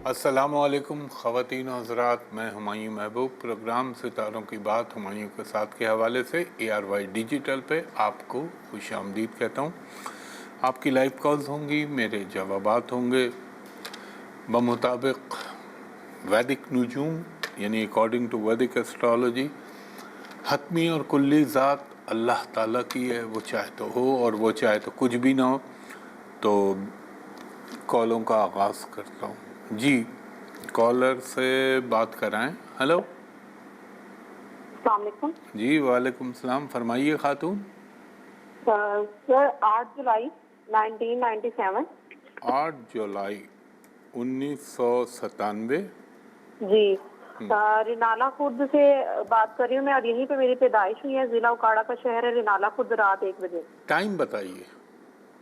السلام علیکم خواتین و حضرات، میں ہمایوں محبوب پروگرام ستاروں کی بات ہمایوں کے ساتھ کے حوالے سے ARY ڈیجیٹل پہ آپ کو خوش آمدید کہتا ہوں۔ آپ کی لائیو کالز ہوں گی، میرے جوابات ہوں گے بمطابق ویدک نجوم، یعنی اکارڈنگ ٹو ویدک ایسٹرالوجی۔ حتمی اور کلی ذات اللہ تعالیٰ کی ہے، وہ چاہے تو ہو اور وہ چاہے تو کچھ بھی نہ ہو۔ تو کالوں کا آغاز کرتا ہوں۔ جی، کالر سے بات کرائیں۔ ہلو، السلام علیکم۔ جی وعلیکم السلام، فرمائیے خاتون۔ سر 8 جولائی 1997۔ 8 جولائی 1997۔ جی، رینالا خرد سے بات کر رہی ہوں میں، اور یہیں پہ میری پیدائش ہوئی ہے۔ ضلع اکاڑا کا شہر ہے رینالا خرد۔ رات 1 بجے۔ ٹائم بتائیے۔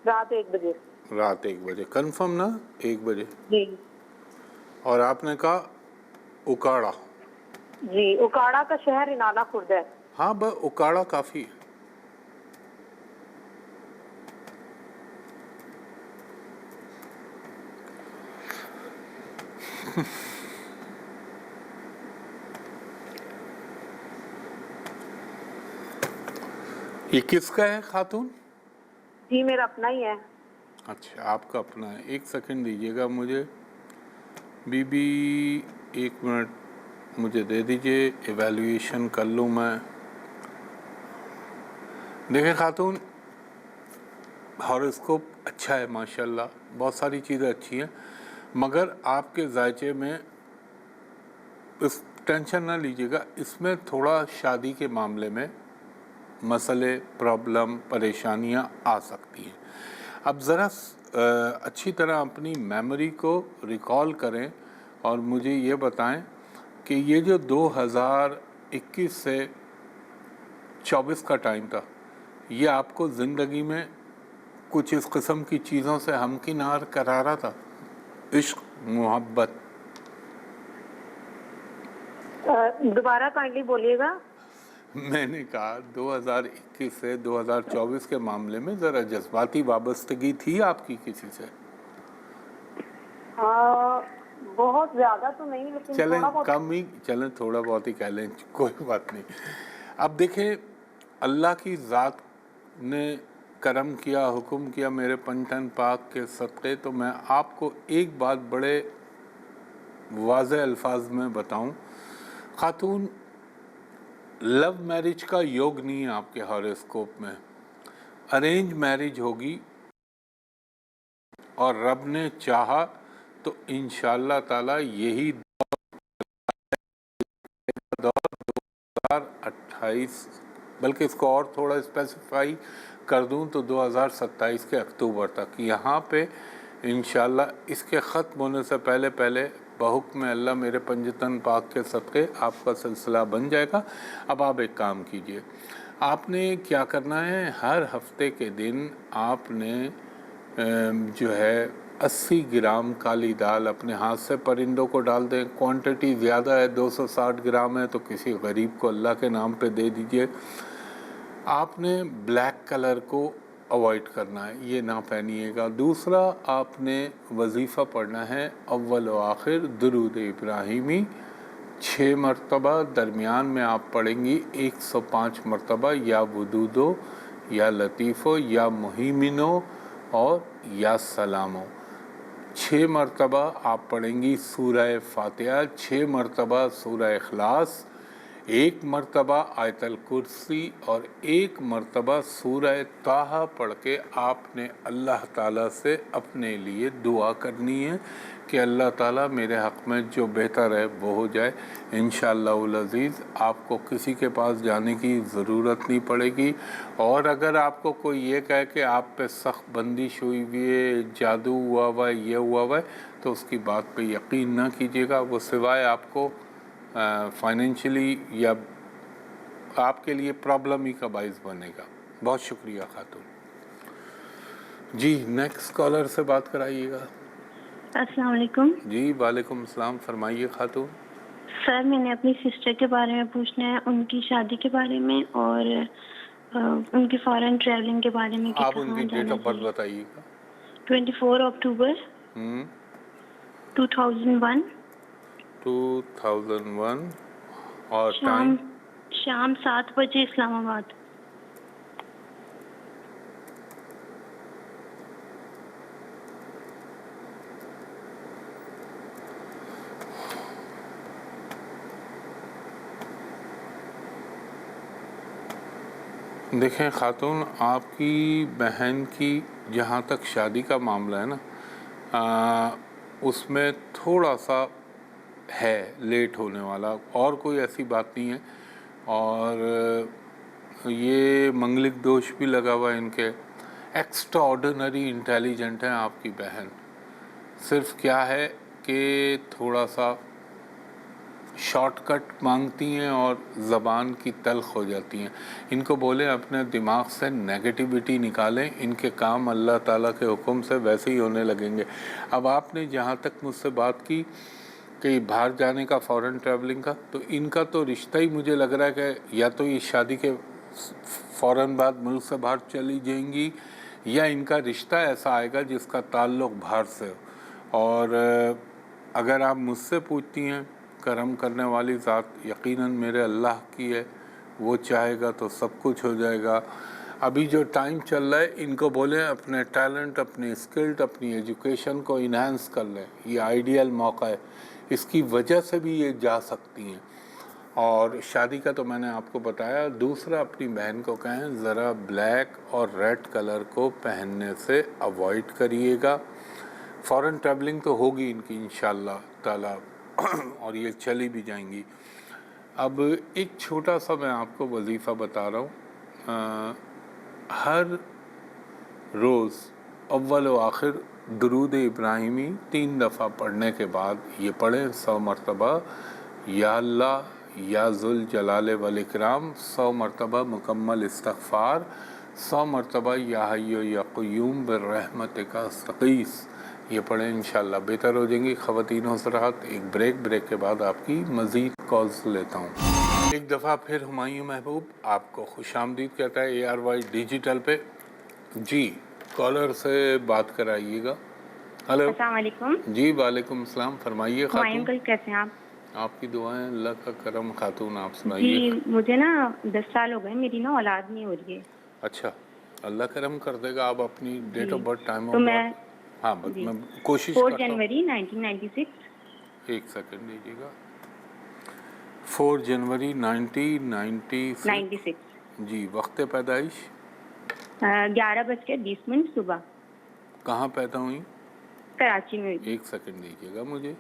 رات 1 بجے۔ رات 1 بجے کنفرم نا؟ 1 بجے۔ جی اور آپ نے کہا اکاڑا؟ جی، اکاڑا کا شہر رینالا خرد ہے۔ ہاں بس اکاڑا کافی ہے۔ یہ کس کا ہے خاتون؟ جی میرا اپنا ہی ہے۔ اچھا، آپ کا اپنا ہے۔ 1 سیکنڈ دیجیے گا مجھے بی بی، 1 منٹ مجھے دے دیجیے، ایویلیویشن کر لوں میں۔ دیکھیں خاتون، ہاروسکوپ اچھا ہے ماشاءاللہ، بہت ساری چیزیں اچھی ہیں، مگر آپ کے ذائچے میں اس ٹینشن نہ لیجیے گا، اس میں تھوڑا شادی کے معاملے میں مسئلے، پرابلم، پریشانیاں آ سکتی ہیں۔ اب ذرا اچھی طرح اپنی میموری کو ریکال کریں اور مجھے یہ بتائیں کہ یہ جو 2021 سے 24 کا ٹائم تھا، یہ آپ کو زندگی میں کچھ اس قسم کی چیزوں سے ہمکنار کرا رہا تھا؟ عشق، محبت؟ دوبارہ کائنڈلی بولیے گا۔ میں نے کہا 2021 سے 2024 کے معاملے میں ذرا جذباتی وابستگی تھی آپ کی کسی سے؟ بہت زیادہ تو نہیں، لیکن چلیں تھوڑا بہت۔ کم ہی، چلیں تھوڑا بہت ہی کہہ لیں، کوئی بات نہیں۔ اب دیکھیں، اللہ کی ذات نے کرم کیا، حکم کیا میرے پنجتن پاک کے صدقے، تو میں آپ کو ایک بات بڑے واضح الفاظ میں بتاؤں، خاتون لو میرج کا یوگ نہیں ہے آپ کے ہاروسکوپ میں، ارینج میرج ہوگی، اور رب نے چاہا تو انشاءاللہ تعالی یہی دور 2028، بلکہ اس کو اور تھوڑا اسپیسیفائی کر دوں تو 2027 کے اکتوبر تک، یہاں پہ انشاءاللہ اس کے ختم ہونے سے پہلے بحکم اللہ میرے پنجتن پاک کے صدقے آپ کا سلسلہ بن جائے گا۔ اب آپ ایک کام کیجئے، آپ نے کیا کرنا ہے، ہر ہفتے کے دن آپ نے جو ہے 80 گرام کالی دال اپنے ہاتھ سے پرندوں کو ڈال دیں۔ کوانٹٹی زیادہ ہے، 260 گرام ہے، تو کسی غریب کو اللہ کے نام پہ دے دیجئے۔ آپ نے بلیک کلر کو اوائڈ کرنا ہے، یہ نہ پہنیے گا۔ دوسرا، آپ نے وظیفہ پڑھنا ہے اول و آخر درود ابراہیمی 6 مرتبہ، درمیان میں آپ پڑھیں گی 105 مرتبہ یا ودودو یا لطیفو یا مہیمنو اور یا سلامو۔ 6 مرتبہ آپ پڑھیں گی سورہ فاتحہ، 6 مرتبہ سورہ اخلاص، 1 مرتبہ آیت الکرسی اور 1 مرتبہ سورہ طٰہٰ پڑھ کے آپ نے اللہ تعالیٰ سے اپنے لیے دعا کرنی ہے کہ اللہ تعالیٰ میرے حق میں جو بہتر ہے وہ ہو جائے۔ انشاءاللہ العزیز آپ کو کسی کے پاس جانے کی ضرورت نہیں پڑے گی، اور اگر آپ کو کوئی یہ کہے کہ آپ پہ سخت بندش ہوئی ہوئی ہے، جادو ہوا ہوا ہے، یہ ہوا ہوا ہے، تو اس کی بات پہ یقین نہ کیجیے گا، وہ سوائے آپ کو فائنینشلی یا آپ کے لیے پرابلم ہی کا باعث بنے گا۔ بہت شکریہ خاتون۔ جی نیکسٹ کالر سے بات کرائیے گا۔ السلام علیکم۔ جی وعلیکم السلام، فرمائیے خاتون۔ سر میں نے اپنی سسٹر کے بارے میں پوچھنا ہے، ان کی شادی کے بارے میں اور ان کی فارن ٹریولنگ کے بارے میں کہ آپ ان کہاں کی ڈیٹ جانا آف برتھ چاہیے۔ بتائیے گا۔ 24 اکتوبر 2001 2001 اور ٹائم شام 7 بجے اسلام آباد. دیکھیں خاتون، آپ کی بہن کی جہاں تک شادی کا معاملہ ہے نا، اس میں تھوڑا سا ہے لیٹ ہونے والا، اور کوئی ایسی بات نہیں ہے. اور یہ منگلک دوش بھی لگا ہوا ہے ان کے. ایکسٹرا آرڈینری انٹیلیجنٹ ہیں آپ کی بہن، صرف کیا ہے کہ تھوڑا سا شارٹ کٹ مانگتی ہیں اور زبان کی تلخ ہو جاتی ہیں. ان کو بولیں اپنے دماغ سے نیگیٹیوٹی نکالیں، ان کے کام اللہ تعالیٰ کے حکم سے ویسے ہی ہونے لگیں گے. اب آپ نے جہاں تک مجھ سے بات کی کہ باہر جانے کا، فورن ٹریولنگ کا، تو ان کا تو رشتہ ہی مجھے لگ رہا ہے کہ یا تو یہ شادی کے فوراً بعد ملک سے باہر چلی جائیں گی، یا ان کا رشتہ ایسا آئے گا جس کا تعلق باہر سے ہو. اور اگر آپ مجھ سے پوچھتی ہیں، کرم کرنے والی ذات یقیناً میرے اللہ کی ہے، وہ چاہے گا تو سب کچھ ہو جائے گا. ابھی جو ٹائم چل رہا ہے، ان کو بولیں اپنے ٹیلنٹ، اپنی اسکلٹ، اپنی ایجوکیشن کو انہینس کر لیں. یہ آئیڈیل موقع ہے، اس کی وجہ سے بھی یہ جا سکتی ہیں. اور شادی کا تو میں نے آپ کو بتایا. دوسرا، اپنی بہن کو کہیں ذرا بلیک اور ریڈ کلر کو پہننے سے اوائڈ کریے گا. فورن ٹریولنگ تو ہوگی ان کی انشاءاللہ تعالیٰ، اور یہ چلی بھی جائیں گی. اب ایک چھوٹا سا میں آپ کو وظیفہ بتا رہا ہوں. ہر روز اول و آخر درود ابراہیمی 3 دفعہ پڑھنے کے بعد یہ پڑھیں 100 مرتبہ یا اللہ یا ذوالجلال والاکرام، 100 مرتبہ مکمل استغفار، 100 مرتبہ یا حی یا قیوم برحمتک استغیث. یہ پڑھیں انشاءاللہ بہتر ہو جائیں گی. خواتین حضرات، ایک بریک کے بعد آپ کی مزید کالز لیتا ہوں. ایک دفعہ پھر ہمایوں محبوب آپ کو خوش آمدید کہتا ہے ARY ڈیجیٹل پہ. جی، کالر سے بات کرائیے گا. ہلو، السلام علیکم. جی وعلیکم السلام، فرمائیے ہمایوں خاتون. انکل کیسے ہیں آپ؟ آپ کی دعائیں، اللہ کا کرم. خاتون آپ جی سنائیے. مجھے نا 10 سال ہو گئے، میری نا اولاد نہیں ہو رہی ہے. اچھا، اللہ کرم کر دے گا. آپ اپنی ڈیٹ آف جی برتھ، ٹائم آف تو میں برتھ. ہاں بس جی میں کوشش 4 کرتا ہوں. جنوری 1996. ایک سیکنڈ دیجیے گا. 4 جنوری 1996. 96 جی، وقت پیدائش 11:20 صبح. کہاں پیدا ہوئی؟ کراچی میں. ایک سیکنڈ دیجیے گا مجھے.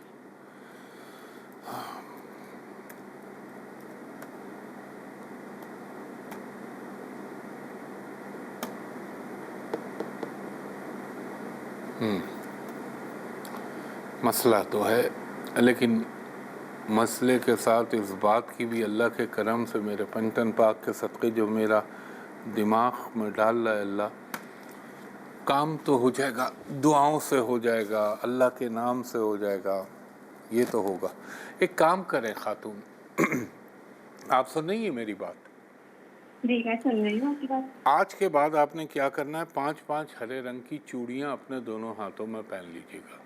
مسئلہ تو ہے، لیکن مسئلے کے ساتھ اس بات کی بھی اللہ کے کرم سے، میرے پنجتن پاک کے صدقے جو میرا دماغ میں ڈال رہا ہے اللہ، کام تو ہو جائے گا. دعاؤں سے ہو جائے گا، اللہ کے نام سے ہو جائے گا، یہ تو ہوگا. ایک کام کریں خاتون، آپ سن رہی ہیں میری بات؟ جی میں سن رہی ہوں آپ کی بات. آج کے بعد آپ نے کیا کرنا ہے، 5 ہرے رنگ کی چوڑیاں اپنے دونوں ہاتھوں میں پہن لیجیے گا.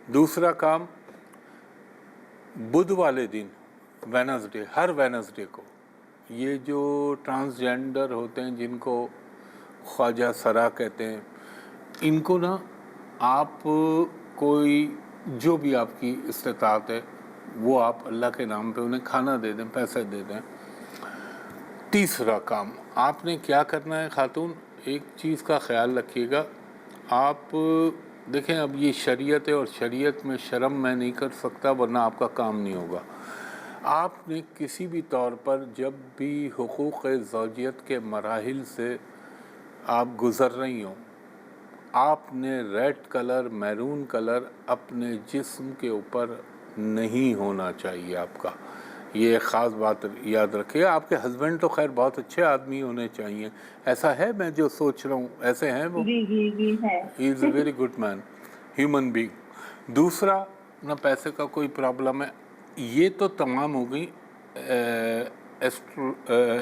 دوسرا کام، بدھ والے دن، وینسڈے، ہر وینسڈے کو، یہ جو ٹرانسجینڈر ہوتے ہیں جن کو خواجہ سرا کہتے ہیں، ان کو نا آپ کوئی جو بھی آپ کی استطاعت ہے وہ آپ اللہ کے نام پہ انہیں کھانا دے دیں، پیسے دے دیں. تیسرا کام آپ نے کیا کرنا ہے خاتون، ایک چیز کا خیال رکھیے گا. آپ دیکھیں، اب یہ شریعت ہے اور شریعت میں شرم میں نہیں کر سکتا، ورنہ آپ کا کام نہیں ہوگا. آپ نے کسی بھی طور پر جب بھی حقوق زوجیت کے مراحل سے آپ گزر رہی ہوں، آپ نے ریڈ کلر، میرون کلر اپنے جسم کے اوپر نہیں ہونا چاہیے. آپ کا یہ ایک خاص بات یاد رکھیے. آپ کے ہسبینڈ تو خیر بہت اچھے آدمی ہونے چاہیے، ایسا ہے میں جو سوچ رہا ہوں ایسے ہیں وہ؟ جی جی جی ہے. He is a very good man, human being. دوسرا، نہ پیسے کا کوئی پرابلم ہے. یہ تو تمام ہو گئی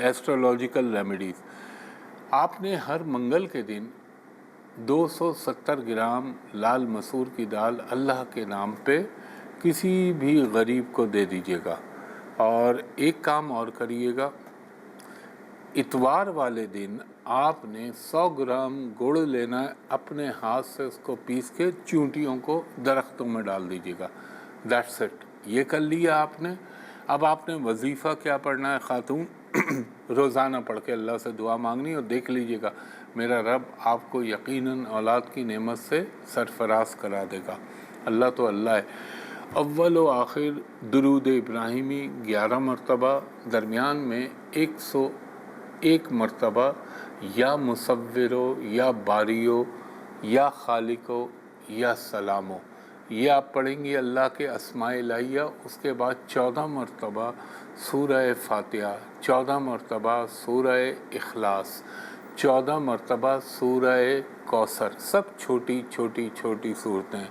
ایسٹرولوجیکل ریمیڈیز. آپ نے ہر منگل کے دن 270 گرام لال مسور کی دال اللہ کے نام پہ کسی بھی غریب کو دے دیجیے گا. اور ایک کام اور کریے گا، اتوار والے دن آپ نے 100 گرام گڑ لینا ہے، اپنے ہاتھ سے اس کو پیس کے چونٹیوں کو درختوں میں ڈال دیجیے گا. That's it. یہ کر لیا آپ نے. اب آپ نے وظیفہ کیا پڑھنا ہے خاتون؟ روزانہ پڑھ کے اللہ سے دعا مانگنی، اور دیکھ لیجیے گا میرا رب آپ کو یقیناً اولاد کی نعمت سے سرفراز کرا دے گا. اللہ تو اللہ ہے. اول و آخر درود ابراہیمی 11 مرتبہ، درمیان میں 101 مرتبہ یا مصورو یا باریو یا خالقو یا سلامو، یہ آپ پڑھیں گی اللہ کے اسماء الہیہ. اس کے بعد 14 مرتبہ سورہ فاتحہ، 14 مرتبہ سورہ اخلاص، 14 مرتبہ سورہ کوثر، سب چھوٹی چھوٹی چھوٹی صورتیں،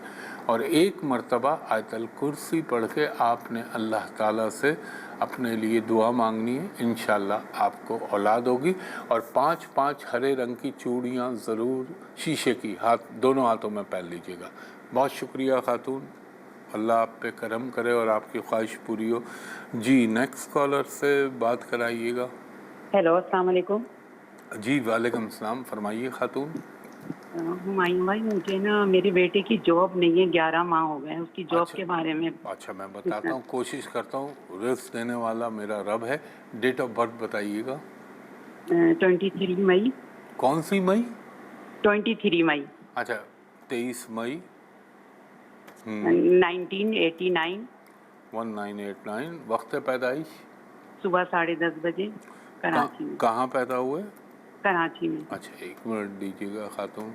اور 1 مرتبہ آیت الکرسی پڑھ کے آپ نے اللہ تعالیٰ سے اپنے لیے دعا مانگنی ہے. انشاءاللہ آپ کو اولاد ہوگی. اور 5 ہرے رنگ کی چوڑیاں ضرور شیشے کی دونوں ہاتھوں میں پہن لیجیے گا. بہت شکریہ خاتون، اللہ آپ پہ کرم کرے اور آپ کی خواہش پوری ہو. جی نیکسٹ کالر سے بات کرائیے گا. ہیلو، السلام علیکم. جی وعلیکم السلام، فرمائیے خاتون. ہمایوں بھائی، مجھے نا میری بیٹے کی جاب نہیں ہے، 11 ماہ ہو گئے ہیں اس کی جاب کے بارے میں. اچھا میں بتاتا ہوں، کوشش کرتا ہوں. رزق دینے والا میرا رب ہے. ڈیٹ آف برتھ بتائیے گا. 23 مئی. کون سی مئی؟ 23 مئی. اچھا 23 مئی 1989. 1989. وقت پیدائش؟ صبح 10:30 بجے، کراچی میں. کہاں پیدا ہوئے؟ کراچی میں. اچھا 1 منٹ دیجیے گا خاتون.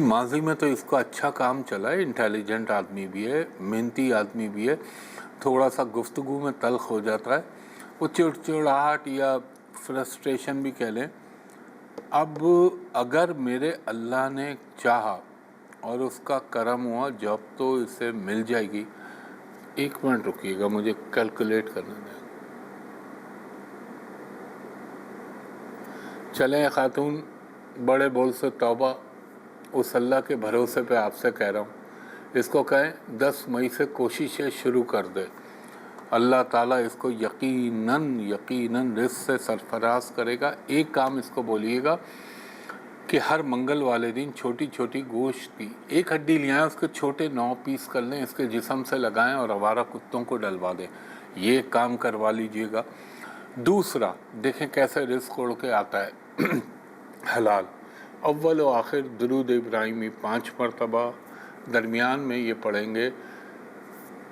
ماضی میں تو اس کو اچھا کام چلا ہے، انٹیلیجنٹ آدمی بھی ہے، محنتی آدمی بھی ہے. تھوڑا سا گفتگو میں تلخ ہو جاتا ہے، وہ چڑچڑاہٹ یا فرسٹریشن بھی کہہ لیں. اب اگر میرے اللہ نے چاہا اور اس کا کرم ہوا، جاب تو اسے مل جائے گی. 1 منٹ رکیے گا، مجھے کیلکولیٹ کرنا دیں. چلیں خاتون، بڑے بول سے توبہ، اس اللہ کے بھروسے پہ آپ سے کہہ رہا ہوں، اس کو کہیں 10 مئی سے کوششیں شروع کر دے. اللہ تعالیٰ اس کو یقیناً رزق سے سرفراز کرے گا. ایک کام اس کو بولیے گا کہ ہر منگل والے دن چھوٹی چھوٹی گوشت کی 1 ہڈی لے آئیں، اس کے چھوٹے 9 پیس کر لیں، اس کے جسم سے لگائیں اور آوارہ کتوں کو ڈلوا دیں. یہ کام کروا لیجئے گا. دوسرا دیکھیں کیسے رزق اڑ کے آتا ہے حلال. اول و آخر درود ابراہیمی 5 مرتبہ، درمیان میں یہ پڑھیں گے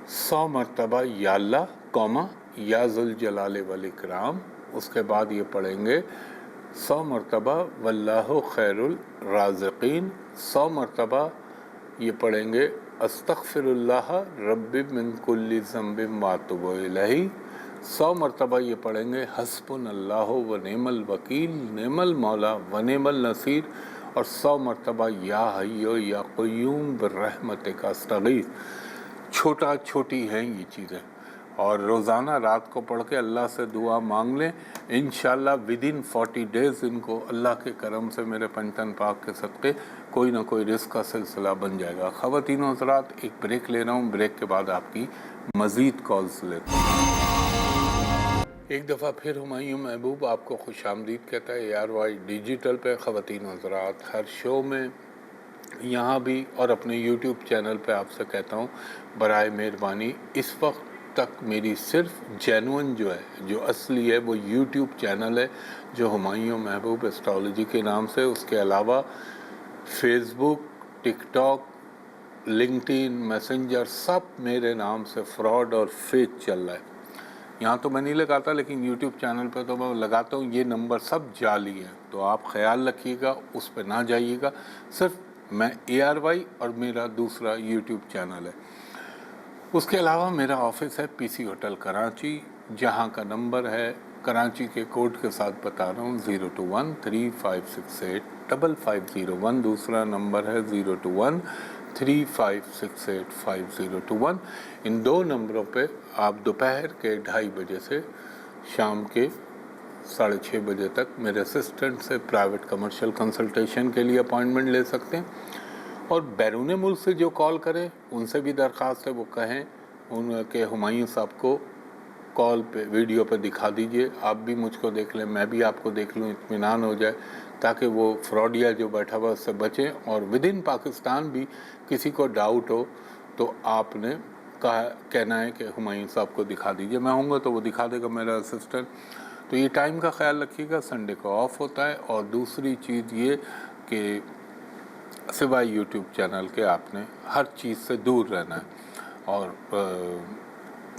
100 مرتبہ یا اللہ قوما یا ذوالجلال والاکرام. اس کے بعد یہ پڑھیں گے 100 مرتبہ واللہ خیر الرازقین. 100 مرتبہ یہ پڑھیں گے استغفر اللہ رب من کل ذنب واتوب الیہ. 100 مرتبہ یہ پڑھیں گے حسبنا اللہ و نعم الوکیل نعم المولا و نعم النصیر. اور 100 مرتبہ یا حی یا قیوم برحمتک استغیث. چھوٹی ہیں یہ چیزیں، اور روزانہ رات کو پڑھ کے اللہ سے دعا مانگ لیں. انشاءاللہ ودن 40 days ان کو اللہ کے کرم سے میرے پنجتن پاک کے صدقے کوئی نہ کوئی رزق کا سلسلہ بن جائے گا. خواتین و حضرات، ایک بریک لے رہا ہوں، بریک کے بعد آپ کی مزید کالز لیتا ہوں. ایک دفعہ پھر ہمایوں محبوب آپ کو خوش آمدید کہتا ہے ARY ڈیجیٹل پہ. خواتین و حضرات، ہر شو میں یہاں بھی اور اپنے یوٹیوب چینل پہ آپ سے کہتا ہوں، برائے مہربانی اس وقت تک میری صرف جینون جو ہے، جو اصلی ہے، وہ یوٹیوب چینل ہے جو ہمایوں محبوب ایسٹرالوجی کے نام سے. اس کے علاوہ فیس بک، ٹک ٹاک، لنکڈ ان، میسنجر، سب میرے نام سے فراڈ اور فیک چل رہا ہے. یہاں تو میں نہیں لگاتا، لیکن یوٹیوب چینل پہ تو میں لگاتا ہوں. یہ نمبر سب جعلی ہیں، تو آپ خیال رکھیے گا، اس پہ نہ جائیے گا. صرف میں ARY اور میرا دوسرا یوٹیوب چینل ہے. اس کے علاوہ میرا آفس ہے PC ہوٹل کراچی، جہاں کا نمبر ہے کراچی کے کوڈ کے ساتھ بتا رہا ہوں 02135685501. دوسرا نمبر ہے 35685021. ان دو نمبروں پہ آپ دوپہر کے 2:30 بجے سے شام کے 6:30 بجے تک میرے اسسٹنٹ سے پرائیویٹ کمرشل کنسلٹیشن کے لیے اپوائنٹمنٹ لے سکتے ہیں. اور بیرون ملک سے جو کال کریں ان سے بھی درخواست ہے وہ کہیں ان کے ہمایوں صاحب کو کال پہ ویڈیو پہ دکھا دیجئے, آپ بھی مجھ کو دیکھ لیں میں بھی آپ کو دیکھ لوں, اطمینان ہو جائے تاکہ وہ فراڈیا جو بیٹھا ہوا اس سے بچیں. اور ود ان پاکستان بھی کسی کو ڈاؤٹ ہو تو آپ نے کہنا ہے کہ ہمایوں صاحب کو دکھا دیجئے, میں ہوں گا تو وہ دکھا دے گا میرا اسسٹنٹ. تو یہ ٹائم کا خیال رکھیے گا, سنڈے کو آف ہوتا ہے. اور دوسری چیز یہ کہ سوائے یوٹیوب چینل کے آپ نے ہر چیز سے دور رہنا ہے, اور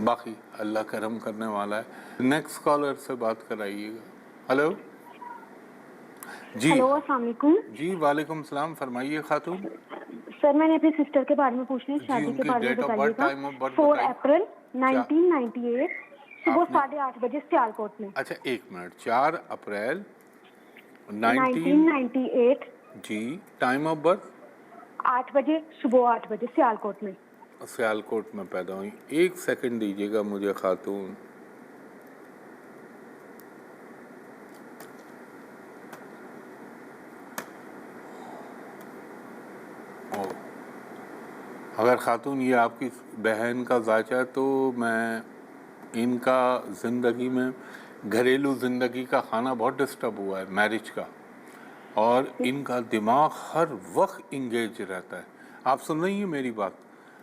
باقی اللہ کرم کرنے والا ہے. نیکسٹ کالر سے بات کرائیے گا. ہلو جی. ہلو السلام علیکم. جی وعلیکم السلام, فرمائیے خاتون. سر میں نے اپنی سسٹر کے بارے میں پوچھنا ہے, جی شادی ان کے کی بارے میں ڈیٹ آف بتائیے برتھ, گا. ٹائم آف برتھ 4 بتائیے. اپریل 1998 صبح 8:30 بجے سیالکوٹ میں. اچھا ایک منٹ, 4 اپریل 1998 جی, ٹائم آف برتھ 8 بجے صبح 8 بجے سیالکوٹ میں. سیالکوٹ میں پیدا ہوئی. ایک سیکنڈ دیجیے گا مجھے خاتون. اگر خاتون یہ آپ کی بہن کا ذائچہ ہے تو میں ان کا زندگی میں گھریلو زندگی کا خانہ بہت ڈسٹرب ہوا ہے میرج کا, اور ان کا دماغ ہر وقت انگیج رہتا ہے. آپ سن رہی ہیں میری بات؟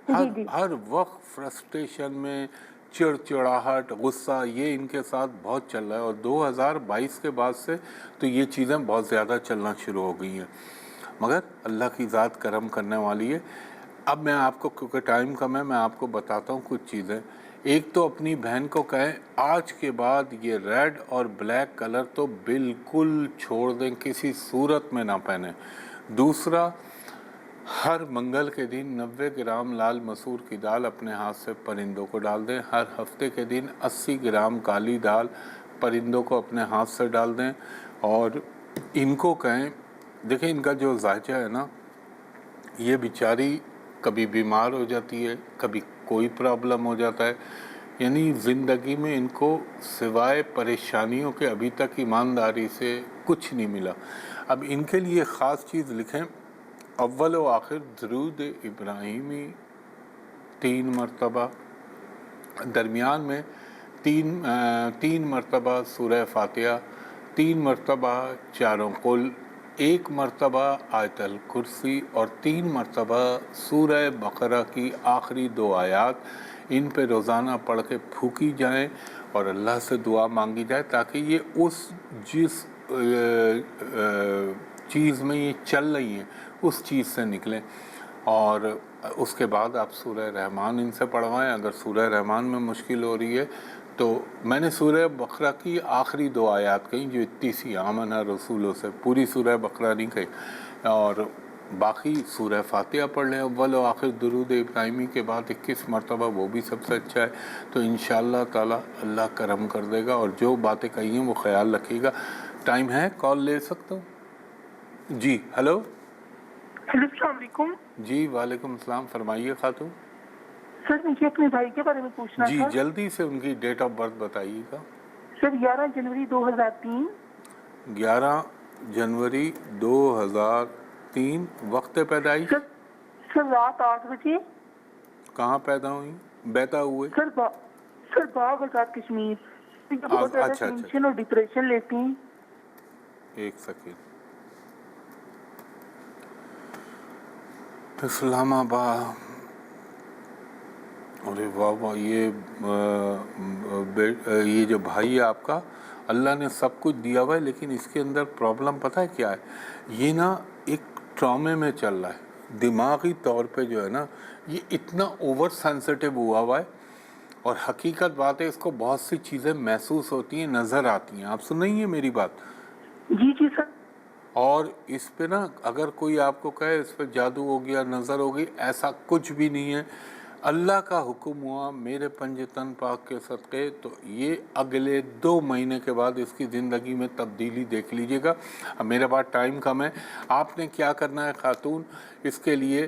ہر وقت فرسٹریشن میں, چڑچڑاہٹ, غصہ, یہ ان کے ساتھ بہت چل رہا ہے. اور 2022 کے بعد سے تو یہ چیزیں بہت زیادہ چلنا شروع ہو گئی ہیں, مگر اللہ کی ذات کرم کرنے والی ہے. اب میں آپ کو, کیونکہ ٹائم کم ہے, میں آپ کو بتاتا ہوں کچھ چیزیں. ایک تو اپنی بہن کو کہیں آج کے بعد یہ ریڈ اور بلیک کلر تو بالکل چھوڑ دیں, کسی صورت میں نہ پہنیں. دوسرا, ہر منگل کے دن 90 گرام لال مسور کی دال اپنے ہاتھ سے پرندوں کو ڈال دیں. ہر ہفتے کے دن 80 گرام کالی دال پرندوں کو اپنے ہاتھ سے ڈال دیں. اور ان کو کہیں, دیکھیں ان کا جو ذائچہ ہے نا, یہ بیچاری کبھی بیمار ہو جاتی ہے, کبھی کوئی پرابلم ہو جاتا ہے. یعنی زندگی میں ان کو سوائے پریشانیوں کے ابھی تک ایمانداری سے کچھ نہیں ملا. اب ان کے لیے خاص چیز لکھیں, اول و آخر درود ابراہیمی 3 مرتبہ, درمیان میں 3 مرتبہ سورہ فاتحہ, 3 مرتبہ چاروں قل, 1 مرتبہ آیت الکرسی, اور 3 مرتبہ سورہ بقرہ کی آخری 2 آیات ان پہ روزانہ پڑھ کے پھونکی جائیں اور اللہ سے دعا مانگی جائے تاکہ یہ جس چیز میں یہ چل رہی ہیں اس چیز سے نکلیں. اور اس کے بعد آپ سورہ رحمان ان سے پڑھوائیں. اگر سورہ رحمان میں مشکل ہو رہی ہے تو میں نے سورہ بقرہ کی آخری 2 آیات کہیں جو اتنی سی آمنہ رسولوں سے, پوری سورہ بقرہ نہیں کہی. اور باقی سورہ فاتحہ پڑھ لیں اول و آخر درود ابراہیمی کے بعد 21 مرتبہ, وہ بھی سب سے اچھا ہے. تو انشاءاللہ تعالی اللہ کرم کر دے گا. اور جو باتیں کہی ہیں وہ خیال رکھیے گا. ٹائم ہے, کال لے سکتا ہوں؟ جی ہلو. السلام علیکم. جی وعلیکم السلام, فرمائیے خاتون. سر مجھے اپنے بھائی کے بارے میں پوچھنا جی تھا. جلدی سے ان کی ڈیٹ آف برتھ بتائیے گا. سر 11 جنوری 2003. 11 جنوری 2003. وقت پیدائش سر رات 8 بجے. کہاں پیدا ہوئی, بیتا ہوئے؟ سر باغ آزاد کشمیر. بہت زیادہ ٹینشن اور ڈپریشن لیتی ہیں. ایک سیکنڈ. اسلام آباد. ارے واہ واہ, یہ جو بھائی ہے آپ کا, اللہ نے سب کچھ دیا ہوا ہے, لیکن اس کے اندر پرابلم پتہ ہے کیا ہے؟ یہ نا ایک ٹرامے میں چل رہا ہے. دماغی طور پہ جو ہے نا یہ اتنا اوور سینسٹیو ہوا ہے, اور حقیقت بات ہے اس کو بہت سی چیزیں محسوس ہوتی ہیں, نظر آتی ہیں. آپ سن رہی ہیں میری بات؟ جی سر. اور اس پہ نا اگر کوئی آپ کو کہے اس پہ جادو ہو گیا, نظر ہو گئی, ایسا کچھ بھی نہیں ہے. اللہ کا حکم ہوا میرے پنجتن پاک کے صدقے, تو یہ اگلے 2 مہینے کے بعد اس کی زندگی میں تبدیلی دیکھ لیجئے گا. اب میرے پاس ٹائم کم ہے. آپ نے کیا کرنا ہے خاتون, اس کے لیے